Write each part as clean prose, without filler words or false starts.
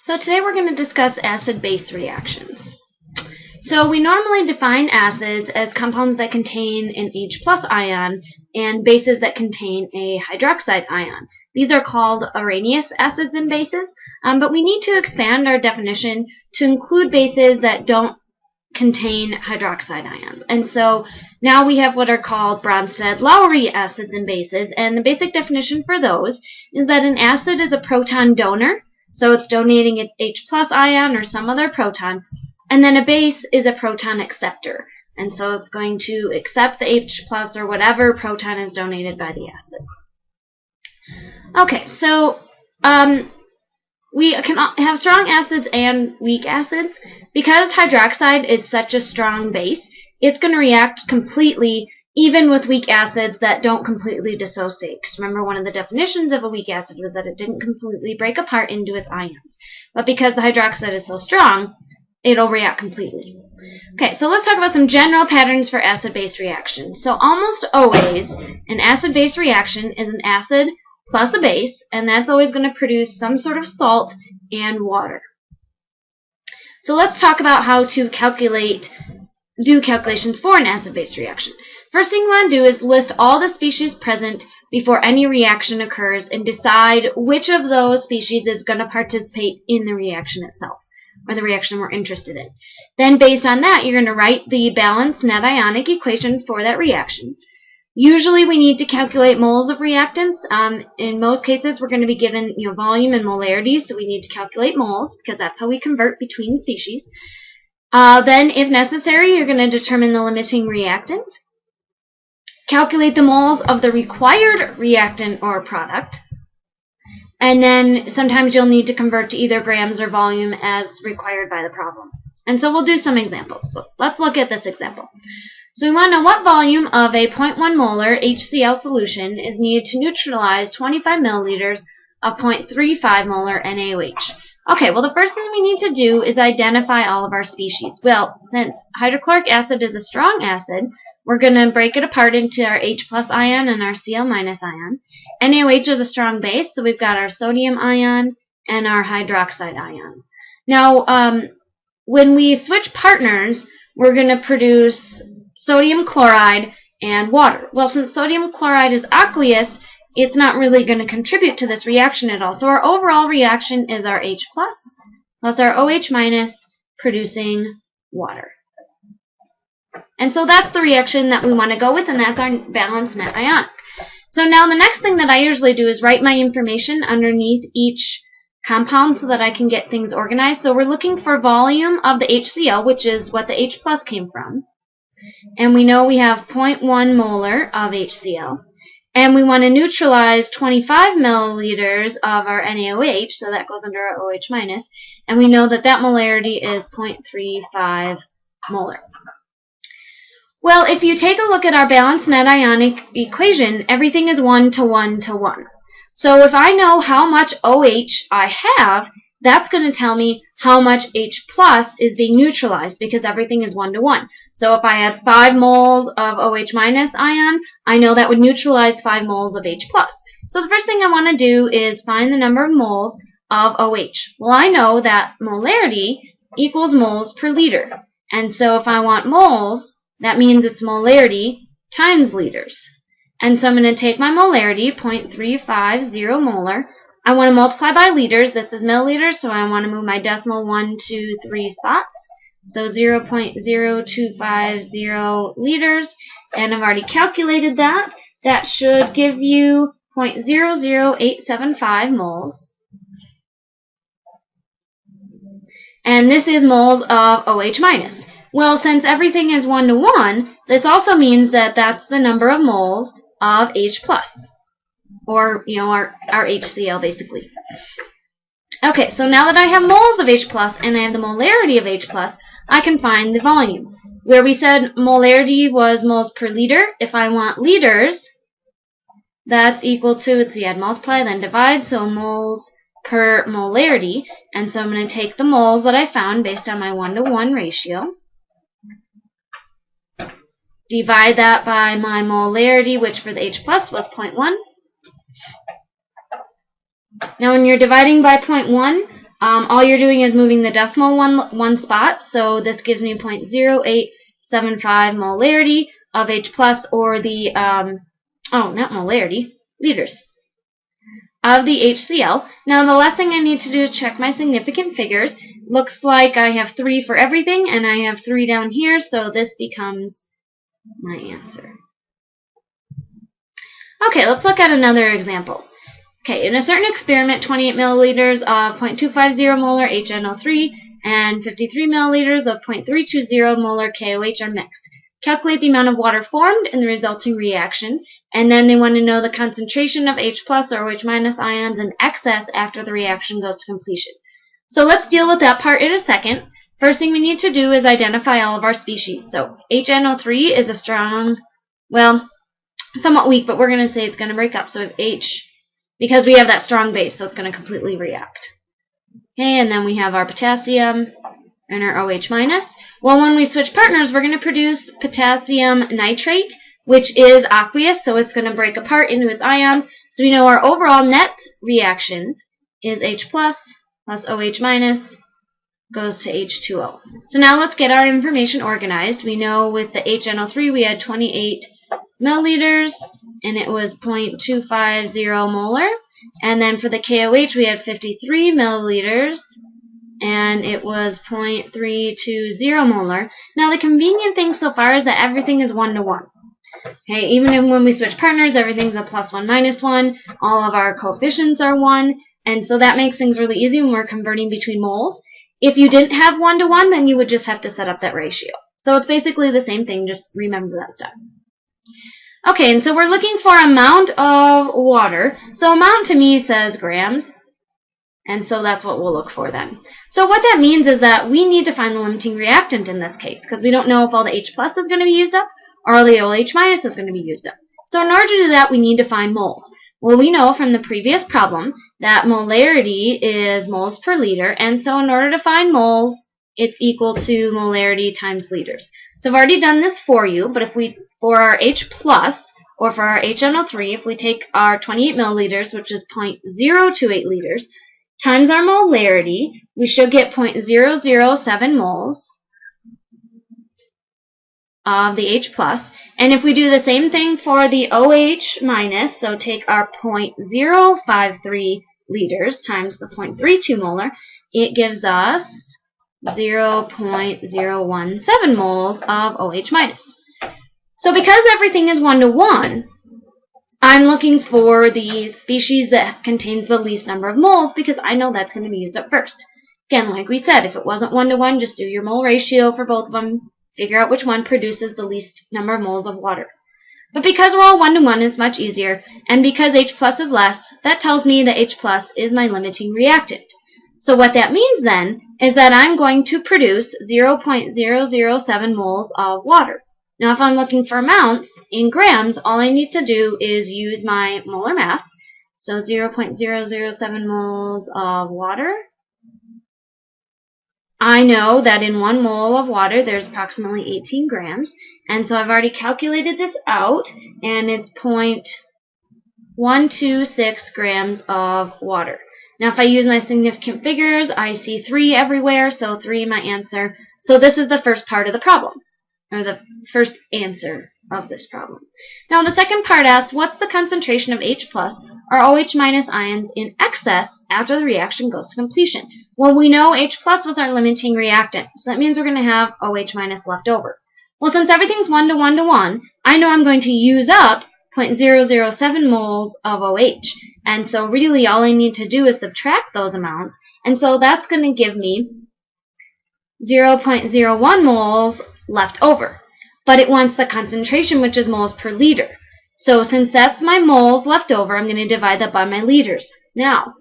So today we're going to discuss acid-base reactions. So we normally define acids as compounds that contain an H+ ion and bases that contain a hydroxide ion. These are called Arrhenius acids and bases, but we need to expand our definition to include bases that don't contain hydroxide ions. And so now we have what are called Bronsted-Lowry acids and bases, and the basic definition for those is that an acid is a proton donor, so it's donating its H+ ion or some other proton, and then a base is a proton acceptor, and so it's going to accept the H+ or whatever proton is donated by the acid. Okay, so we can have strong acids and weak acids. Because hydroxide is such a strong base, it's going to react completely even with weak acids that don't completely dissociate. Because remember, one of the definitions of a weak acid was that it didn't completely break apart into its ions. But because the hydroxide is so strong, it'll react completely. Okay, so let's talk about some general patterns for acid-base reactions. So almost always, an acid-base reaction is an acid plus a base, and that's always going to produce some sort of salt and water. So let's talk about how to do calculations for an acid-base reaction. First thing we want to do is list all the species present before any reaction occurs and decide which of those species is going to participate in the reaction itself, or the reaction we're interested in. Then based on that, you're going to write the balanced net ionic equation for that reaction. Usually we need to calculate moles of reactants. In most cases, we're going to be given volume and molarity, so we need to calculate moles because that's how we convert between species. Then, if necessary, you're going to determine the limiting reactant, calculate the moles of the required reactant or product, and then sometimes you'll need to convert to either grams or volume as required by the problem. And so we'll do some examples. So let's look at this example. So we want to know what volume of a 0.1 molar HCl solution is needed to neutralize 25 milliliters of 0.35 molar NaOH. Okay, well the first thing we need to do is identify all of our species. Well, since hydrochloric acid is a strong acid, we're going to break it apart into our H+ ion and our Cl- ion. NaOH is a strong base, so we've got our sodium ion and our hydroxide ion. Now, when we switch partners, we're going to produce sodium chloride and water. Well, since sodium chloride is aqueous, it's not really going to contribute to this reaction at all. So our overall reaction is our H+ plus our OH- producing water. And so that's the reaction that we want to go with, and that's our balanced net ionic. So now the next thing that I usually do is write my information underneath each compound so that I can get things organized. So we're looking for volume of the HCl, which is what the H+ came from. And we know we have 0.1 molar of HCl. And we want to neutralize 25 milliliters of our NaOH, so that goes under our OH-. And we know that that molarity is 0.35 molar. Well, if you take a look at our balanced net ionic equation, everything is 1 to 1 to 1. So if I know how much OH I have, that's going to tell me how much H+ is being neutralized because everything is 1 to 1. So if I had 5 moles of OH- ion, I know that would neutralize 5 moles of H+. So the first thing I want to do is find the number of moles of OH. Well, I know that molarity equals moles per liter. And so if I want moles, that means it's molarity times liters. And so I'm going to take my molarity, 0.350 molar. I want to multiply by liters. This is milliliters, so I want to move my decimal 1, 2, 3 spots. So 0.0250 liters. And I've already calculated that. That should give you 0.00875 moles. And this is moles of OH-. Well, since everything is 1 to 1, this also means that that's the number of moles of H+, or, our HCl, basically. Okay, so now that I have moles of H+, and I have the molarity of H+, I can find the volume. Where we said molarity was moles per liter, if I want liters, that's equal to, let's see, I'd multiply, then divide, so moles per molarity. And so I'm going to take the moles that I found based on my 1 to 1 ratio, divide that by my molarity, which for the H+ was 0.1. Now when you're dividing by 0.1, All you're doing is moving the decimal one spot, so this gives me 0.0875 molarity of H plus, or the, not molarity, liters of the HCl. Now the last thing I need to do is check my significant figures. Looks like I have 3 for everything, and I have 3 down here, so this becomes my answer. Okay, let's look at another example. Okay, in a certain experiment, 28 milliliters of 0.250 molar HNO3 and 53 milliliters of 0.320 molar KOH are mixed. Calculate the amount of water formed in the resulting reaction, and then they want to know the concentration of H plus or OH minus ions in excess after the reaction goes to completion. So let's deal with that part in a second. First thing we need to do is identify all of our species. So HNO3 is a strong, well, somewhat weak, but we're going to say it's going to break up. So we have H, because we have that strong base, so it's going to completely react. Okay, and then we have our potassium and our OH minus. Well, when we switch partners, we're going to produce potassium nitrate, which is aqueous, so it's going to break apart into its ions. So we know our overall net reaction is H plus OH minus goes to H2O. So now let's get our information organized. We know with the HNO3 we had 28 milliliters, and it was 0.250 molar. And then for the KOH we had 53 milliliters, and it was 0.320 molar. Now the convenient thing so far is that everything is 1-to-1. Okay, even when we switch partners, everything's a +1, -1. All of our coefficients are 1, and so that makes things really easy when we're converting between moles. If you didn't have 1-to-1, then you would just have to set up that ratio. So it's basically the same thing, just remember that step. Okay, and so we're looking for amount of water. So amount to me says grams, and so that's what we'll look for then. So what that means is that we need to find the limiting reactant in this case, because we don't know if all the H plus is going to be used up or all the OH minus is going to be used up. So in order to do that, we need to find moles. Well, we know from the previous problem that molarity is moles per liter, and so in order to find moles, it's equal to molarity times liters. So I've already done this for you, but if we, for our H plus, or for our HNO3, if we take our 28 milliliters, which is 0.028 liters, times our molarity, we should get 0.007 moles of the H plus. And if we do the same thing for the OH minus, so take our 0.053 liters times the 0.32 molar, it gives us 0.017 moles of OH minus. So because everything is 1-to-1, I'm looking for the species that contains the least number of moles because I know that's going to be used up first. Again, like we said, if it wasn't 1-to-1, just do your mole ratio for both of them, figure out which one produces the least number of moles of water. But because we're all 1-to-1, it's much easier, and because H plus is less, that tells me that H plus is my limiting reactant. So what that means then is that I'm going to produce 0.007 moles of water. Now if I'm looking for amounts in grams, all I need to do is use my molar mass. So 0.007 moles of water. I know that in 1 mole of water there's approximately 18 grams, and so I've already calculated this out, and it's 0.126 grams of water. Now if I use my significant figures, I see 3 everywhere, so 3 my answer. So this is the first part of the problem, or the first answer of this problem. Now the second part asks, what's the concentration of H plus or OH minus ions in excess after the reaction goes to completion? Well, we know H plus was our limiting reactant, so that means we're going to have OH minus left over. Well, since everything's 1-to-1, I know I'm going to use up 0.007 moles of OH. And so really all I need to do is subtract those amounts, and so that's going to give me 0.01 moles left over. But it wants the concentration, which is moles per liter. So since that's my moles left over, I'm going to divide that by my liters. Now,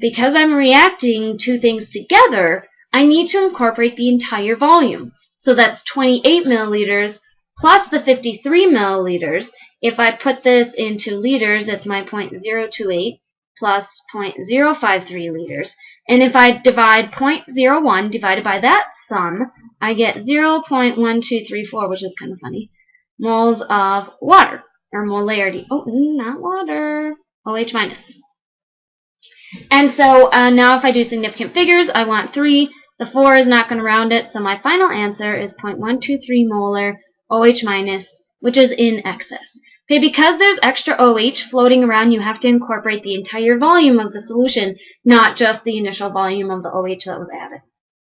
because I'm reacting two things together, I need to incorporate the entire volume. So that's 28 milliliters plus the 53 milliliters. If I put this into liters, it's my 0.028 plus 0.053 liters. And if I divide 0.01 divided by that sum, I get 0.1234, which is kind of funny, moles of water, or molarity. Oh, not water. OH minus. And so now if I do significant figures, I want 3. The 4 is not going to round it, so my final answer is 0.123 molar OH minus, which is in excess. Okay, because there's extra OH floating around, you have to incorporate the entire volume of the solution, not just the initial volume of the OH that was added.